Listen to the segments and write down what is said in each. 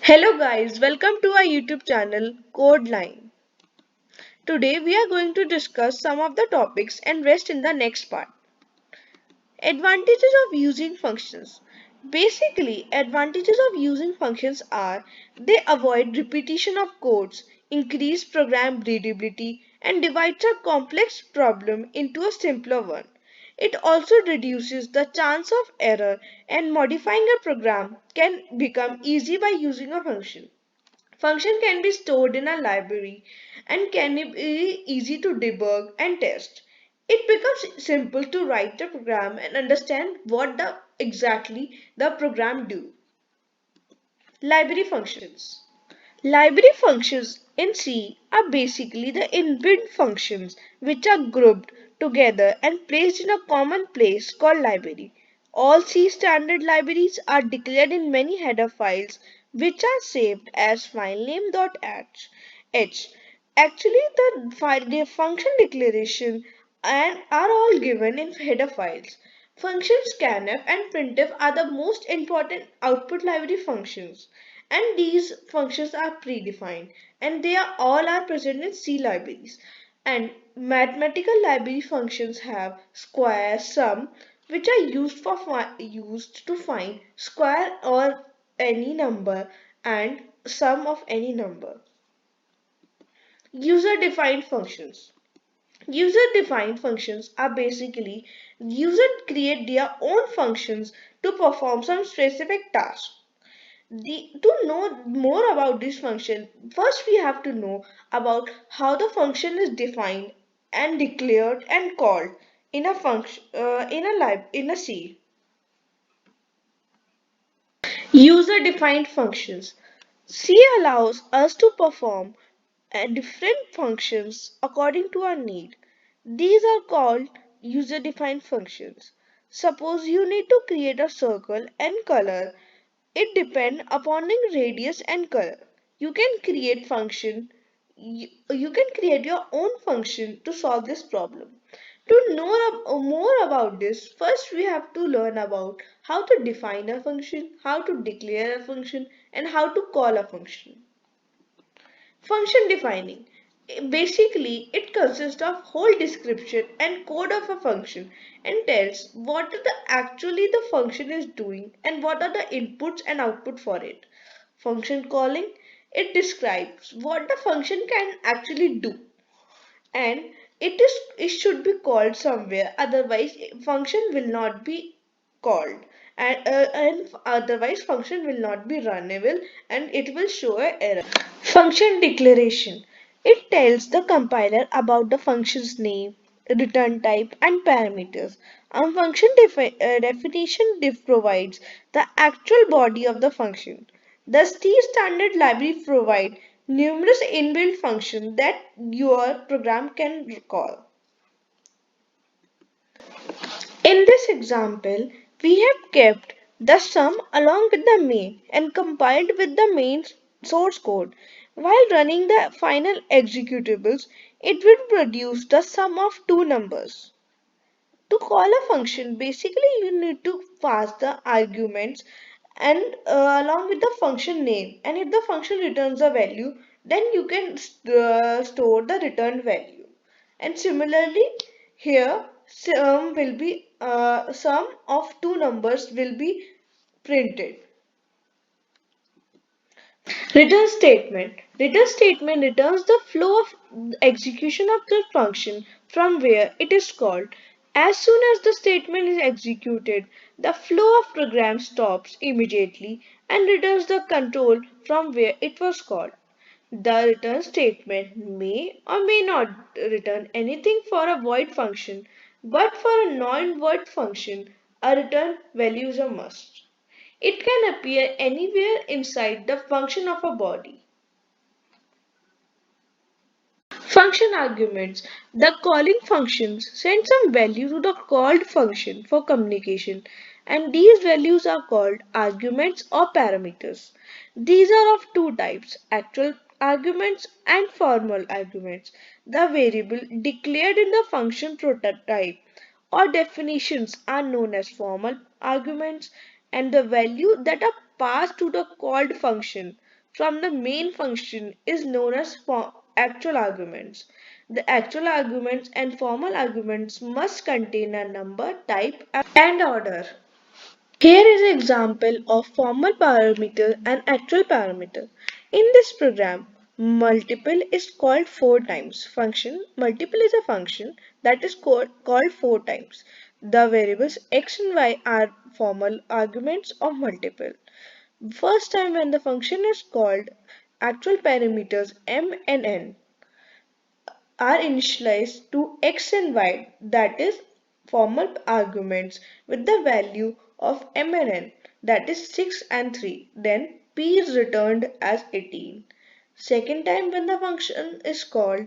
Hello guys, welcome to our YouTube channel Codeline. Today we are going to discuss some of the topics and rest in the next part. Advantages of using functions. Basically, advantages of using functions are they avoid repetition of codes, increase program readability, and divides a complex problem into a simpler one. It also reduces the chance of error and modifying a program can become easy by using a function. Function can be stored in a library and can be easy to debug and test. It becomes simple to write the program and understand what exactly the program do. Library functions. Library functions in C are basically the inbuilt functions which are grouped together and placed in a common place called library. All C standard libraries are declared in many header files which are saved as filename.h. Actually, the function declaration and are all given in header files. Functions scanf and printf are the most important output library functions, and these functions are predefined and they are all are present in C libraries. And mathematical library functions have square, sum, which are used to find square or any number and sum of any number. User defined functions. User defined functions are basically user create their own functions to perform some specific task. To know more about this function, first we have to know about how the function is defined and declared and called in a function in a C. User defined functions. C allows us to perform different functions according to our need. These are called user defined functions. Suppose you need to create a circle and color it depends upon the radius and color. You can create function you can create your own function to solve this problem. To know more about this, first we have to learn about how to define a function, how to declare a function, and how to call a function. Function defining. Basically, it consists of whole description and code of a function and tells what actually the function is doing and what are the inputs and output for it. Function calling. It describes what the function can actually do and it should be called somewhere, otherwise function will not be called, and otherwise function will not be runnable and it will show an error. Function declaration. It tells the compiler about the function's name, return type, and parameters. A function definition provides the actual body of the function. The C standard library provides numerous inbuilt functions that your program can call. In this example, we have kept the sum along with the main and compiled with the main source code. While running the final executables, it will produce the sum of two numbers. To call a function, basically you need to pass the arguments and along with the function name. And if the function returns a value, then you can store the return value. And similarly, here sum of two numbers will be printed. Return statement. Return statement returns the flow of execution of the function from where it is called. As soon as the statement is executed, the flow of program stops immediately and returns the control from where it was called. The return statement may or may not return anything for a void function, but for a non-void function, a return value is a must. It can appear anywhere inside the function of a body. Function arguments. The calling functions send some value to the called function for communication, and these values are called arguments or parameters. These are of two types, actual arguments and formal arguments. The variable declared in the function prototype or definitions are known as formal arguments, and the value that are passed to the called function from the main function is known as actual arguments. The actual arguments and formal arguments must contain a number, type, and order. Here is an example of formal parameter and actual parameter. In this program, multiple is called 4 times. Function multiple is a function that is called 4 times. The variables x and y are formal arguments of multiple. First time when the function is called, actual parameters m and n are initialized to x and y, that is formal arguments with the value of m and n, that is 6 and 3. Then p is returned as 18. Second time when the function is called,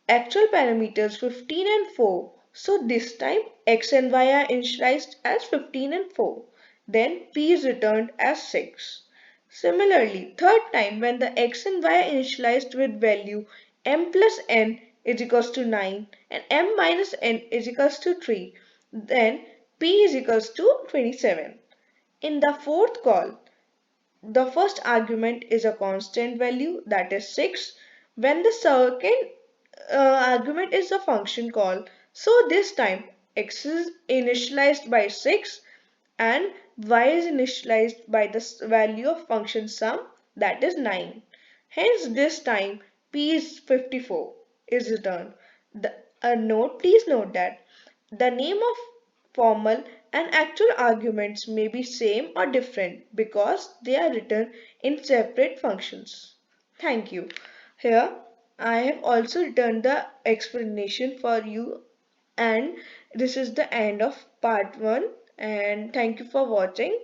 actual parameters 15 and 4. So this time x and y are initialized as 15 and 4. Then p is returned as 6. Similarly, third time when the x and y are initialized with value m plus n is equals to 9 and m minus n is equals to 3, then p is equals to 27. In the fourth call, the first argument is a constant value, that is 6. When the second argument is a function call, so this time x is initialized by 6 and y is initialized by the value of function sum, that is 9. Hence this time p is 54 is returned. Please note that the name of formal and actual arguments may be same or different because they are written in separate functions. Thank you. Here I have also written the explanation for you, and this is the end of part 1, and thank you for watching.